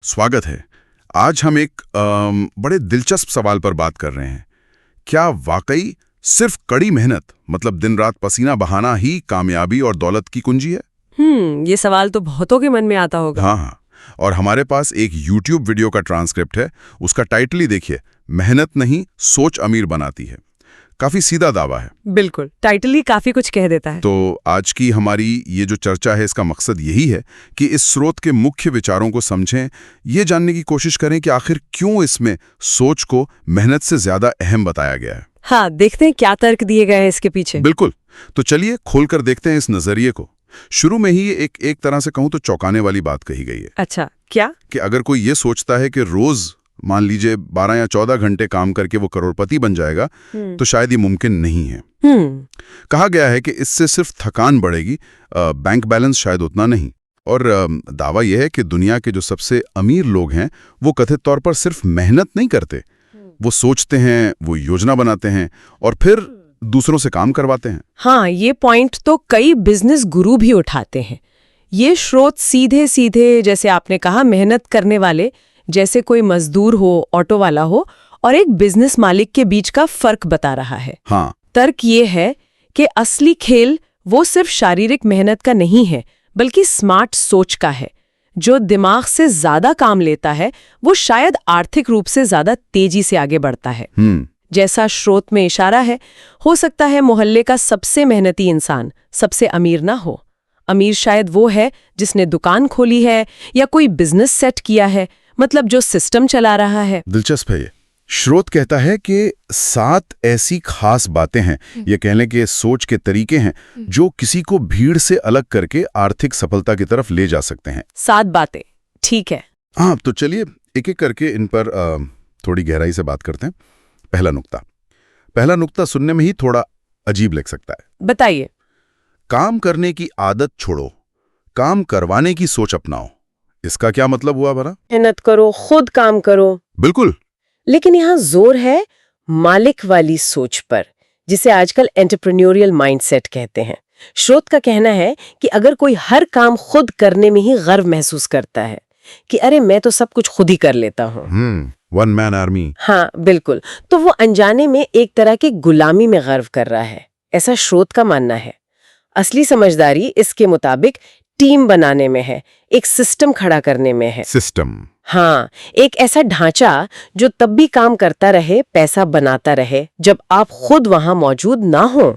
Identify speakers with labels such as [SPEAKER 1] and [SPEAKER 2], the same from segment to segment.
[SPEAKER 1] स्वागत है। आज हम एक बड़े दिलचस्प सवाल पर बात कर रहे हैं। क्या वाकई सिर्फ कड़ी मेहनत मतलब दिन रात पसीना बहाना ही कामयाबी और दौलत की कुंजी है?
[SPEAKER 2] ये सवाल तो बहुतों के मन में आता होगा।
[SPEAKER 1] हाँ। और हमारे पास एक YouTube वीडियो का ट्रांसक्रिप्ट है। उसका टाइटल ही देखिए, मेहनत नहीं सोच अमीर बनाती है। काफी सीधा दावा है।
[SPEAKER 2] बिल्कुल, टाइटल ही काफी कुछ कह देता है।
[SPEAKER 1] तो आज की हमारी ये जो चर्चा है, इसका मकसद यही है कि इस स्रोत के मुख्य विचारों को समझें, ये जानने की कोशिश करें कि आखिर क्यों इसमें सोच को मेहनत से ज्यादा अहम बताया गया है।
[SPEAKER 2] हाँ, देखते हैं क्या तर्क दिए गए हैं इसके पीछे।
[SPEAKER 1] बिल्कुल। तो चलिए खोलकर देखते हैं इस नजरिए को। शुरू में ही एक तरह से कहूं तो चौंकाने वाली बात कही गई है।
[SPEAKER 2] अच्छा, क्या?
[SPEAKER 1] कि अगर कोई ये सोचता है कि रोज मान लीजिए 12 या 14 घंटे काम करके वो करोड़पति बन जाएगा, तो शायद ये मुमकिन नहीं है। कहा गया है कि इससे सिर्फ थकान बढ़ेगी, बैंक बैलेंस शायद उतना नहीं। और दावा यह है कि दुनिया के जो सबसे अमीर लोग हैं वो कथित तौर पर सिर्फ मेहनत नहीं करते, वो सोचते हैं, वो योजना बनाते हैं और फिर दूसरों से काम करवाते हैं।
[SPEAKER 2] हाँ, ये पॉइंट तो कई बिजनेस गुरु भी उठाते हैं। ये स्रोत सीधे सीधे, जैसे आपने कहा, मेहनत करने वाले, जैसे कोई मजदूर हो, ऑटो वाला हो, और एक बिजनेस मालिक के बीच का फर्क बता रहा है।
[SPEAKER 1] हाँ।
[SPEAKER 2] तर्क ये है कि असली खेल वो सिर्फ शारीरिक मेहनत का नहीं है, बल्कि स्मार्ट सोच का है। जो दिमाग से ज्यादा काम लेता है वो शायद आर्थिक रूप से ज्यादा तेजी से आगे बढ़ता है। जैसा स्रोत में इशारा है, हो सकता है मोहल्ले का सबसे मेहनती इंसान सबसे अमीर ना हो। अमीर शायद वो है जिसने दुकान खोली है या कोई बिजनेस सेट किया है, मतलब जो सिस्टम चला रहा है।
[SPEAKER 1] दिलचस्प है ये। स्रोत कहता है कि 7 ऐसी खास बातें हैं, ये कहने के सोच के तरीके हैं जो किसी को भीड़ से अलग करके आर्थिक सफलता की तरफ ले जा सकते हैं।
[SPEAKER 2] 7 बातें, ठीक है।
[SPEAKER 1] हाँ, तो चलिए एक एक करके इन पर थोड़ी गहराई से बात करते हैं। पहला नुक्ता सुनने में ही थोड़ा अजीब लग सकता है।
[SPEAKER 2] बताइए।
[SPEAKER 1] काम करने की आदत छोड़ो, काम करवाने की सोच अपनाओ। इसका क्या मतलब हुआ भला?
[SPEAKER 2] मेहनत करो, खुद काम करो।
[SPEAKER 1] बिल्कुल।
[SPEAKER 2] लेकिन यहाँ जोर है मालिक वाली सोच पर, जिसे आजकल एंटरप्रेन्योरियल माइंडसेट कहते हैं। स्रोत का कहना है कि अगर कोई हर काम खुद करने में ही गर्व महसूस करता है कि अरे मैं तो सब कुछ खुद ही कर लेता हूँ,
[SPEAKER 1] वन मैन आर्मी।
[SPEAKER 2] हाँ बिल्कुल, तो वो अनजाने में एक तरह की गुलामी में गर्व कर रहा है, ऐसा स्रोत का मानना है। असली समझदारी इसके मुताबिक टीम बनाने में है, एक सिस्टम खड़ा करने में है।
[SPEAKER 1] सिस्टम?
[SPEAKER 2] हाँ, एक ऐसा ढांचा जो तब भी काम करता रहे, पैसा बनाता रहे, जब आप खुद वहां मौजूद ना हो।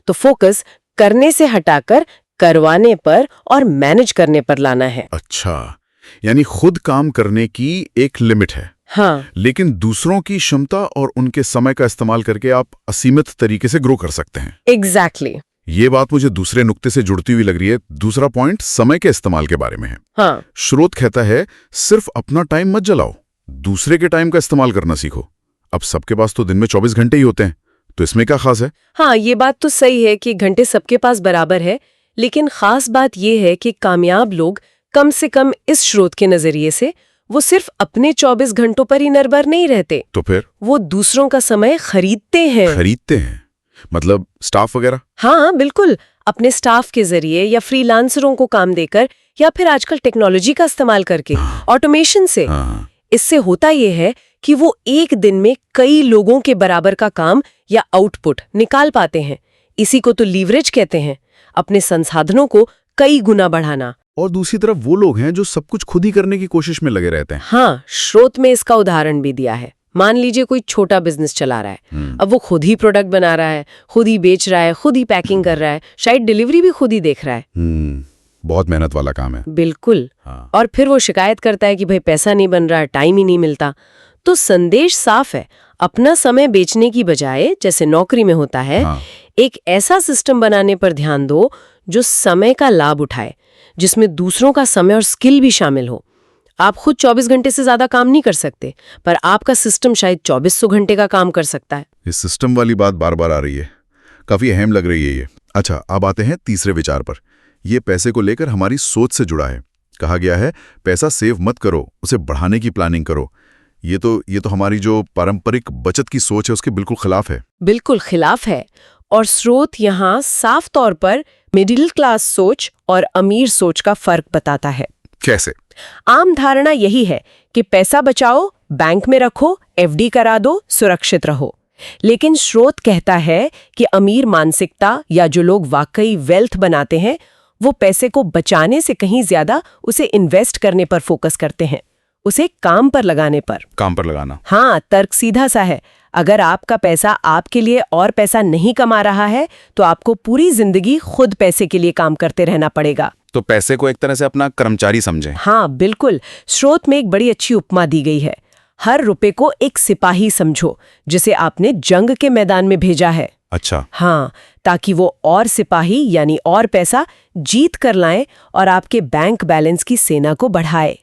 [SPEAKER 2] तो फोकस करने से हटाकर करवाने पर और मैनेज करने पर लाना है।
[SPEAKER 1] अच्छा, यानी खुद काम करने की एक लिमिट है।
[SPEAKER 2] हाँ,
[SPEAKER 1] लेकिन दूसरों की क्षमता और उनके समय का इस्तेमाल करके आप असीमित तरीके से ग्रो कर सकते हैं।
[SPEAKER 2] एग्जैक्टली।
[SPEAKER 1] ये बात मुझे दूसरे नुक्ते से जुड़ती हुई लग रही है। दूसरा पॉइंट समय के इस्तेमाल के बारे में है।
[SPEAKER 2] हाँ,
[SPEAKER 1] स्रोत कहता है सिर्फ अपना टाइम मत जलाओ, दूसरे के टाइम का इस्तेमाल करना सीखो। अब सबके पास तो दिन में 24 घंटे ही होते हैं, तो इसमें क्या खास है?
[SPEAKER 2] हाँ, ये बात तो सही है कि घंटे सबके पास बराबर है, लेकिन खास बात ये है कि कामयाब लोग कम से कम इस स्रोत के नजरिए से वो सिर्फ अपने 24 घंटों पर ही निर्भर नहीं रहते।
[SPEAKER 1] तो फिर
[SPEAKER 2] वो दूसरों का समय खरीदते हैं।
[SPEAKER 1] मतलब स्टाफ वगैरह?
[SPEAKER 2] हाँ बिल्कुल, अपने स्टाफ के जरिए या फ्रीलांसरों को काम देकर, या फिर आजकल टेक्नोलॉजी का इस्तेमाल करके, ऑटोमेशन से। इससे होता यह है कि वो एक दिन में कई लोगों के बराबर का काम या आउटपुट निकाल पाते हैं। इसी को तो लीवरेज कहते हैं, अपने संसाधनों को कई गुना बढ़ाना।
[SPEAKER 1] और दूसरी तरफ वो लोग हैं जो सब कुछ खुद ही करने की कोशिश में लगे रहते हैं।
[SPEAKER 2] हाँ, स्रोत में इसका उदाहरण भी दिया है। मान लीजिए कोई छोटा बिजनेस चला रहा है, अब वो खुद ही प्रोडक्ट बना रहा है, खुद ही बेच रहा है, खुद ही पैकिंग कर रहा है, शायद डिलीवरी भी खुद ही देख रहा है।
[SPEAKER 1] बहुत मेहनत वाला काम है।
[SPEAKER 2] बिल्कुल।
[SPEAKER 1] हाँ।
[SPEAKER 2] और फिर वो शिकायत करता है कि भाई पैसा नहीं बन रहा, टाइम ही नहीं मिलता। तो संदेश साफ है, अपना समय बेचने की बजाय, जैसे नौकरी में होता है, एक ऐसा सिस्टम बनाने पर ध्यान दो जो समय का लाभ उठाए, जिसमें दूसरों का समय और स्किल भी शामिल हो। आप खुद 24 घंटे से ज्यादा काम नहीं कर सकते, पर आपका सिस्टम शायद 2400 घंटे का काम कर सकता है।
[SPEAKER 1] इस सिस्टम वाली बात बार बार आ रही है, काफी अहम लग रही है ये। अच्छा, अब आते हैं तीसरे विचार पर। ये पैसे को लेकर हमारी सोच से जुड़ा है। कहा गया है पैसा सेव मत करो, उसे बढ़ाने की प्लानिंग करो। ये तो हमारी जो पारंपरिक बचत की सोच है उसके बिल्कुल खिलाफ है।
[SPEAKER 2] बिल्कुल खिलाफ है। और स्रोत यहाँ साफ तौर पर मिडिल क्लास सोच और अमीर सोच का फर्क बताता है।
[SPEAKER 1] कैसे?
[SPEAKER 2] आम धारणा यही है कि पैसा बचाओ, बैंक में रखो, एफडी करा दो, सुरक्षित रहो। लेकिन स्रोत कहता है कि अमीर मानसिकता या जो लोग वाकई वेल्थ बनाते हैं वो पैसे को बचाने से कहीं ज्यादा उसे इन्वेस्ट करने पर फोकस करते हैं, उसे काम पर लगाने पर।
[SPEAKER 1] काम पर लगाना।
[SPEAKER 2] हाँ, तर्क सीधा सा है। अगर आपका पैसा आपके लिए और पैसा नहीं कमा रहा है तो आपको पूरी जिंदगी खुद पैसे के लिए काम करते रहना पड़ेगा।
[SPEAKER 1] तो पैसे को एक तरह से अपना कर्मचारी समझें।
[SPEAKER 2] हाँ बिल्कुल। स्रोत में एक बड़ी अच्छी उपमा दी गई है। हर रुपए को एक सिपाही समझो जिसे आपने जंग के मैदान में भेजा है।
[SPEAKER 1] अच्छा।
[SPEAKER 2] हाँ, ताकि वो और सिपाही यानी और पैसा जीत कर लाए और आपके बैंक बैलेंस की सेना को बढ़ाए।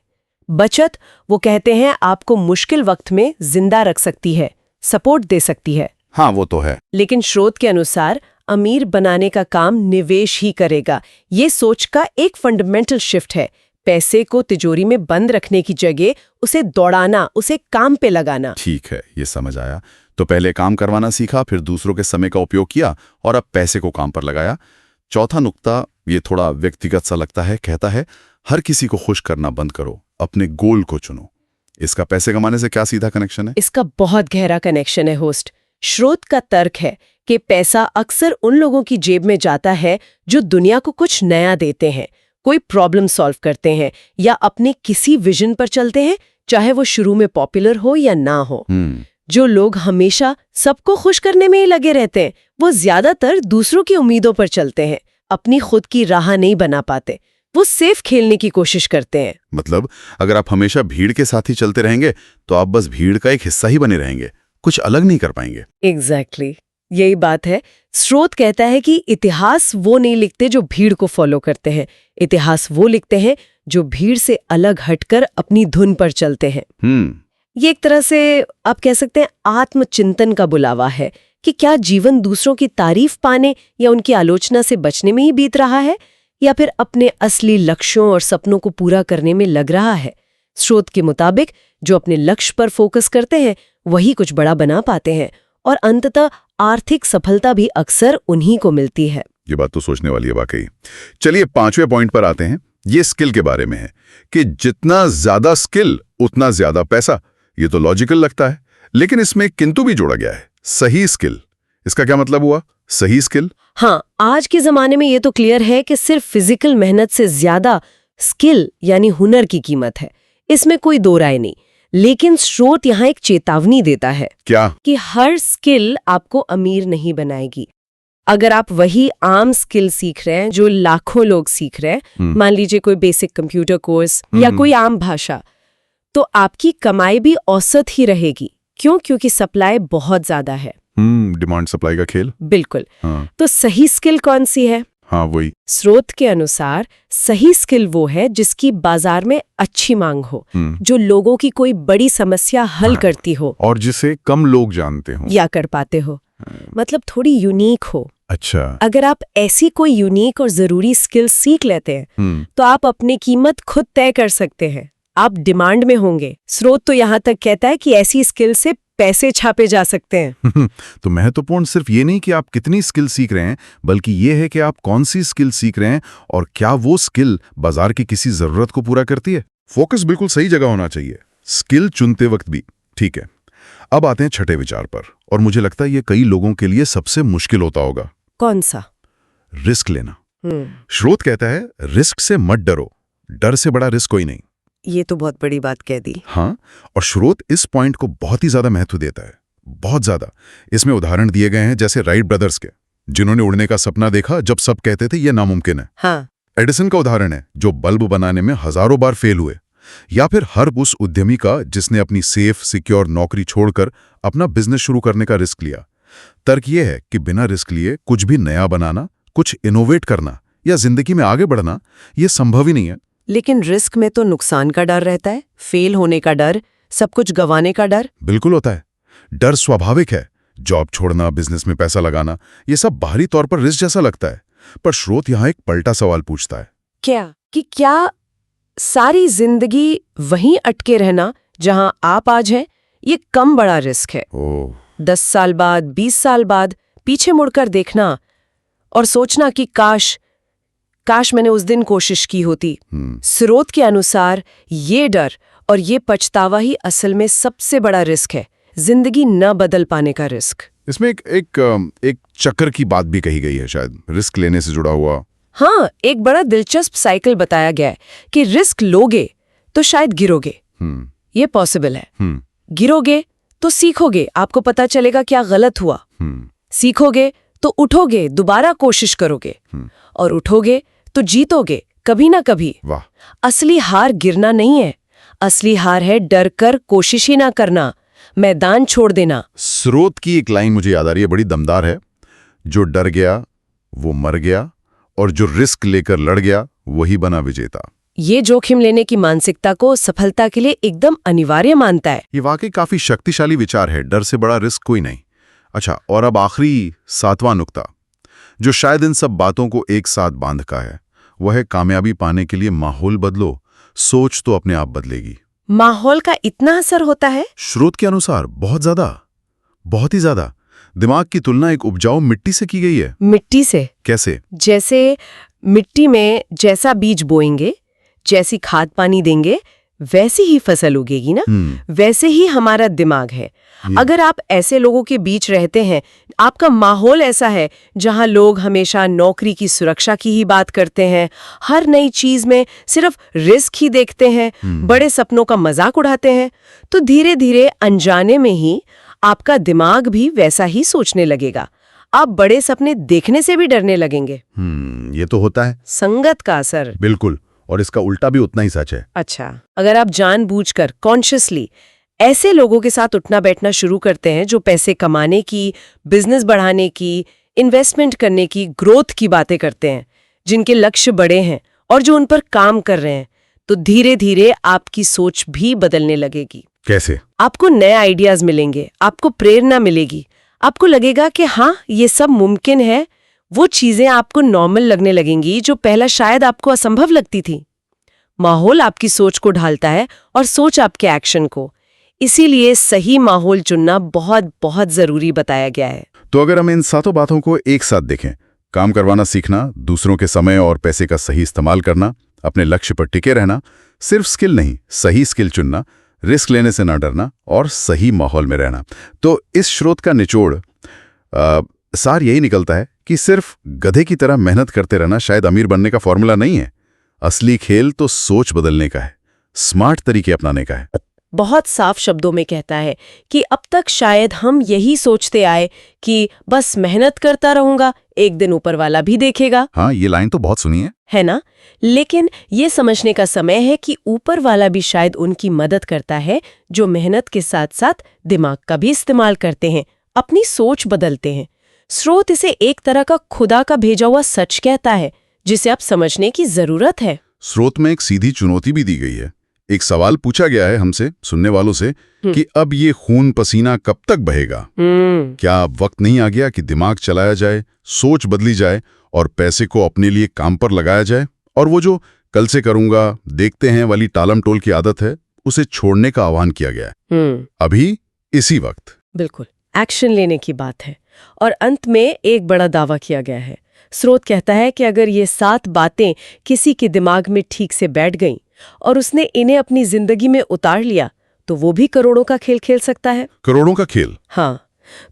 [SPEAKER 2] बचत, वो कहते हैं, आपको मुश्किल वक्त में जिंदा रख सकती है, सपोर्ट दे सकती है।
[SPEAKER 1] हाँ, वो तो है।
[SPEAKER 2] लेकिन स्रोत के अनुसार अमीर बनाने का काम निवेश ही करेगा। ये सोच का एक फंडामेंटल शिफ्ट है। पैसे को तिजोरी में बंद रखने की जगह उसे दौड़ाना, उसे काम पे लगाना।
[SPEAKER 1] ठीक है, ये समझ आया। तो पहले काम करवाना सीखा, फिर दूसरों के समय का उपयोग किया और अब पैसे को काम पर लगाया। चौथा नुक्ता ये थोड़ा व्यक्तिगत सा लगता है। कहता है हर किसी को खुश करना बंद करो, अपने गोल को चुनो। इसका पैसे कमाने से क्या सीधा कनेक्शन है?
[SPEAKER 2] इसका बहुत गहरा कनेक्शन है होस्ट। स्रोत का तर्क है कि पैसा अक्सर उन लोगों की जेब में जाता है जो दुनिया को कुछ नया देते हैं, कोई प्रॉब्लम सॉल्व करते हैं या अपने किसी विजन पर चलते हैं, चाहे वो शुरू में पॉपुलर हो या ना हो। जो लोग हमेशा सबको खुश करने में ही लगे रहते हैं वो ज्यादातर दूसरों की उम्मीदों पर चलते हैं, अपनी खुद की राह नहीं बना पाते। वो सेफ खेलने की कोशिश करते हैं।
[SPEAKER 1] मतलब अगर आप हमेशा भीड़ के साथ ही चलते रहेंगे तो आप बस भीड़ का एक हिस्सा ही बने रहेंगे, कुछ अलग नहीं कर पाएंगे।
[SPEAKER 2] एग्जैक्टली, यही बात है। स्रोत कहता है कि इतिहास वो नहीं लिखते जो भीड़ को फॉलो करते हैं, इतिहास वो लिखते हैं जो भीड़ से अलग हटकर अपनी धुन पर चलते हैं। ये एक तरह से आप कह सकते हैं आत्मचिंतन का बुलावा है कि क्या जीवन दूसरों की तारीफ पाने या उनकी आलोचना से बचने में ही बीत रहा है, या फिर अपने असली लक्ष्यों और सपनों को पूरा करने में लग रहा है। स्रोत के मुताबिक जो अपने लक्ष्य पर फोकस करते हैं वही कुछ बड़ा बना पाते हैं और अंततः आर्थिक सफलता भी अक्सर उन्हीं को मिलती है।
[SPEAKER 1] ये बात तो सोचने वाली है वाकई। चलिए 5वें पॉइंट पर आते हैं। ये स्किल के बारे में है कि जितना ज्यादा स्किल उतना ज्यादा पैसा। ये तो लॉजिकल लगता है, लेकिन इसमें एक किंतु भी जोड़ा गया है, सही स्किल। इसका क्या मतलब हुआ, सही स्किल?
[SPEAKER 2] हाँ, आज के जमाने में ये तो क्लियर है कि सिर्फ फिजिकल मेहनत से ज्यादा स्किल यानी हुनर की कीमत है, इसमें कोई दो राय नहीं। लेकिन स्रोत यहाँ एक चेतावनी देता है।
[SPEAKER 1] क्या?
[SPEAKER 2] कि हर स्किल आपको अमीर नहीं बनाएगी। अगर आप वही आम स्किल सीख रहे हैं जो लाखों लोग सीख रहे हैं, मान लीजिए कोई बेसिक कंप्यूटर कोर्स या कोई आम भाषा, तो आपकी कमाई भी औसत ही रहेगी। क्यों? क्योंकि सप्लाई बहुत ज्यादा है।
[SPEAKER 1] डिमांड सप्लाई का खेल।
[SPEAKER 2] बिल्कुल। तो सही स्किल कौन सी है?
[SPEAKER 1] हाँ, वही।
[SPEAKER 2] स्रोत के अनुसार सही स्किल वो है जिसकी बाजार में अच्छी मांग हो, जो लोगों की कोई बड़ी समस्या हल करती हो
[SPEAKER 1] और जिसे कम लोग जानते हो
[SPEAKER 2] या कर पाते हो। मतलब थोड़ी यूनिक हो।
[SPEAKER 1] अच्छा।
[SPEAKER 2] अगर आप ऐसी कोई यूनिक और जरूरी स्किल सीख लेते हैं तो आप अपनी कीमत खुद तय कर सकते हैं, आप डिमांड में होंगे। स्रोत तो यहाँ तक कहता है कि ऐसी स्किल से पैसे छापे जा सकते हैं।
[SPEAKER 1] तो महत्वपूर्ण सिर्फ ये नहीं कि आप कितनी स्किल सीख रहे हैं, बल्कि ये है कि आप कौन सी स्किल सीख रहे हैं और क्या वो स्किल बाजार की किसी जरूरत को पूरा करती है। फोकस बिल्कुल सही जगह होना चाहिए, स्किल चुनते वक्त भी। ठीक है, अब आते हैं छठे विचार पर, और मुझे लगता है ये कई लोगों के लिए सबसे मुश्किल होता होगा।
[SPEAKER 2] कौन सा?
[SPEAKER 1] रिस्क लेना। स्रोत कहता है रिस्क से मत डरो, डर से बड़ा रिस्क कोई नहीं।
[SPEAKER 2] ये तो बहुत बड़ी बात कह दी।
[SPEAKER 1] हाँ, और स्रोत इस पॉइंट को बहुत ही ज्यादा महत्व देता है, बहुत ज्यादा। इसमें उदाहरण दिए गए हैं जैसे राइट ब्रदर्स के, जिन्होंने उड़ने का सपना देखा जब सब कहते थे ये नामुमकिन है।
[SPEAKER 2] हाँ।
[SPEAKER 1] एडिसन का उदाहरण है जो बल्ब बनाने में हजारों बार फेल हुए। या फिर हर उस उद्यमी का जिसने अपनी सेफ सिक्योर नौकरी छोड़कर अपना बिजनेस शुरू करने का रिस्क लिया। तर्क यह है कि बिना रिस्क लिए कुछ भी नया बनाना, कुछ इनोवेट करना या जिंदगी में आगे बढ़ना ये संभव ही नहीं है।
[SPEAKER 2] लेकिन रिस्क में तो नुकसान का डर रहता है, फेल होने का डर, सब कुछ गंवाने का डर।
[SPEAKER 1] बिल्कुल होता है। डर स्वाभाविक है, जॉब छोड़ना, बिजनेस में पैसा लगाना, ये सब बाहरी तौर पर रिस्क जैसा लगता है। पर स्रोत यहाँ एक पलटा सवाल पूछता है। क्या सारी जिंदगी वहीं अटके रहना जहां आप आज हैं, ये कम बड़ा रिस्क है? 10 साल बाद, 20 साल बाद पीछे मुड़कर देखना और सोचना कि काश
[SPEAKER 2] काश मैंने उस दिन कोशिश की होती। स्रोत के अनुसार ये डर और ये पछतावा ही असल में सबसे बड़ा रिस्क है, जिंदगी न बदल पाने का रिस्क।
[SPEAKER 1] इसमें एक चक्कर की बात भी कही गई है, शायद रिस्क लेने से जुड़ा हुआ।
[SPEAKER 2] हाँ, एक बड़ा दिलचस्प साइकिल बताया गया है कि रिस्क लोगे तो शायद गिरोगे, ये पॉसिबल है। गिरोगे तो सीखोगे, आपको पता चलेगा क्या गलत हुआ। सीखोगे तो उठोगे, दोबारा कोशिश करोगे, और उठोगे तो जीतोगे कभी ना कभी।
[SPEAKER 1] वाह।
[SPEAKER 2] असली हार गिरना नहीं है, असली हार है डर कर कोशिश ही ना करना, मैदान छोड़ देना।
[SPEAKER 1] स्रोत की एक लाइन मुझे याद आ रही है, बड़ी दमदार है। जो डर गया वो मर गया, और जो रिस्क लेकर लड़ गया वही बना विजेता।
[SPEAKER 2] ये जोखिम लेने की मानसिकता को सफलता के लिए एकदम अनिवार्य मानता है।
[SPEAKER 1] ये वाकई काफी शक्तिशाली विचार है, डर से बड़ा रिस्क कोई नहीं। अच्छा, और अब आखिरी 7वां नुक्ता, जो शायद इन सब बातों को एक साथ बांध का है, वह है कामयाबी पाने के लिए माहौल बदलो, सोच तो अपने आप बदलेगी।
[SPEAKER 2] माहौल का इतना असर होता है?
[SPEAKER 1] स्रोत के अनुसार बहुत ज्यादा, बहुत ही ज्यादा। दिमाग की तुलना एक उपजाऊ मिट्टी से की गई है।
[SPEAKER 2] मिट्टी से?
[SPEAKER 1] कैसे?
[SPEAKER 2] जैसे मिट्टी में जैसा बीज बोएंगे, जैसी खाद पानी देंगे, वैसी ही फसल उगेगी ना। वैसे ही हमारा दिमाग है। अगर आप ऐसे लोगों के बीच रहते हैं, आपका माहौल ऐसा है जहां लोग हमेशा नौकरी की सुरक्षा की ही बात करते हैं, हर नई चीज में सिर्फ रिस्क ही देखते हैं, बड़े सपनों का मजाक उड़ाते हैं, तो धीरे धीरे अनजाने में ही आपका दिमाग भी वैसा ही सोचने लगेगा। आप बड़े सपने देखने से भी डरने लगेंगे।
[SPEAKER 1] ये तो होता है,
[SPEAKER 2] संगत का असर।
[SPEAKER 1] बिल्कुल, और इसका उल्टा भी उतना ही सच है।
[SPEAKER 2] अच्छा, अगर आप जानबूझकर कॉन्शियसली ऐसे लोगों के साथ उठना बैठना शुरू करते हैं जो पैसे कमाने की, बिजनेस बढ़ाने की, इन्वेस्टमेंट करने की, ग्रोथ की बातें करते हैं, जिनके लक्ष्य बड़े हैं और जो उन पर काम कर रहे हैं, तो धीरे धीरे आपकी सोच भी बदलने लगेगी।
[SPEAKER 1] कैसे?
[SPEAKER 2] आपको नए आइडियाज मिलेंगे, आपको प्रेरणा मिलेगी, आपको लगेगा कि हाँ, ये सब मुमकिन है। वो चीजें आपको नॉर्मल लगने लगेंगी जो पहला शायद आपको असंभव लगती थी। माहौल आपकी सोच को ढालता है और सोच आपके एक्शन को। इसीलिए सही माहौल चुनना बहुत बहुत जरूरी बताया गया है।
[SPEAKER 1] तो अगर हम इन 7 बातों को एक साथ देखें, काम करवाना सीखना, दूसरों के समय और पैसे का सही इस्तेमाल करना, अपने लक्ष्य पर टिके रहना, सिर्फ स्किल नहीं, सही स्किल चुनना, रिस्क लेने से ना डरना और सही माहौल में रहना, तो इस स्रोत का निचोड़ सार यही निकलता है कि सिर्फ गधे की तरह मेहनत करते रहना शायद अमीर बनने का फॉर्मूला नहीं है। असली खेल तो सोच बदलने का है, स्मार्ट तरीके अपनाने का है।
[SPEAKER 2] बहुत साफ शब्दों में कहता है कि अब तक शायद हम यही सोचते आए कि बस मेहनत करता रहूंगा, एक दिन ऊपर वाला भी देखेगा।
[SPEAKER 1] हाँ, ये लाइन तो बहुत सुनी है
[SPEAKER 2] ना? लेकिन ये समझने का समय है कि ऊपर वाला भी शायद उनकी मदद करता है जो मेहनत के साथ साथ दिमाग का भी इस्तेमाल करते हैं, अपनी सोच बदलते हैं। स्रोत इसे एक तरह का खुदा का भेजा हुआ सच कहता है, जिसे आप समझने की जरूरत है।
[SPEAKER 1] स्रोत में एक सीधी चुनौती भी दी गई है। एक सवाल पूछा गया है हमसे, सुनने वालों से, कि अब ये खून पसीना कब तक बहेगा? क्या अब वक्त नहीं आ गया कि दिमाग चलाया जाए, सोच बदली जाए और पैसे को अपने लिए काम पर लगाया जाए, और वो जो कल से करूंगा, देखते हैं वाली टालम टोल की आदत है, उसे छोड़ने का आह्वान किया गया है अभी इसी वक्त।
[SPEAKER 2] बिल्कुल, एक्शन लेने की बात है। और अंत में एक बड़ा दावा किया गया है। स्रोत कहता है कि अगर ये 7 बातें किसी के दिमाग में ठीक से बैठ गईं और उसने इन्हें अपनी जिंदगी में उतार लिया, तो वो भी करोड़ों का खेल खेल सकता है।
[SPEAKER 1] करोड़ों का खेल?
[SPEAKER 2] हाँ,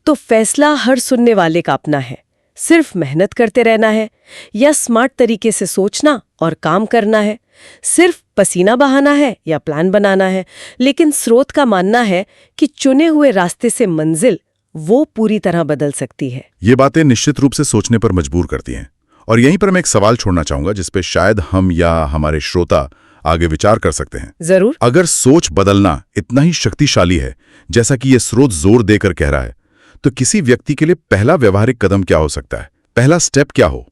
[SPEAKER 2] तो फैसला हर सुनने वाले का अपना है। सिर्फ मेहनत करते रहना है या स्मार्ट तरीके से सोचना और काम करना है, सिर्फ पसीना बहाना है या प्लान बनाना है। लेकिन स्रोत का मानना है कि चुने हुए रास्ते से मंजिल वो पूरी तरह बदल सकती है।
[SPEAKER 1] ये बातें निश्चित रूप से सोचने पर मजबूर करती हैं। और यहीं पर मैं एक सवाल छोड़ना चाहूंगा जिस पे शायद हम या हमारे श्रोता आगे विचार कर सकते हैं।
[SPEAKER 2] जरूर।
[SPEAKER 1] अगर सोच बदलना इतना ही शक्तिशाली है जैसा कि ये स्रोत जोर देकर कह रहा है, तो किसी व्यक्ति के लिए पहला व्यवहारिक कदम क्या हो सकता है? पहला स्टेप क्या हो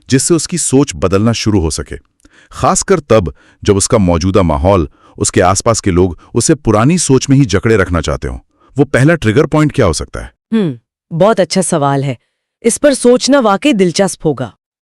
[SPEAKER 1] जिससे उसकी सोच बदलना शुरू हो सके, खासकर तब जब उसका मौजूदा माहौल, उसके आसपास के लोग उसे पुरानी सोच में ही जकड़े रखना चाहते हो? वो पहला ट्रिगर पॉइंट क्या हो सकता है?
[SPEAKER 2] बहुत अच्छा सवाल है। इस पर सोचना वाकई दिलचस्प होगा।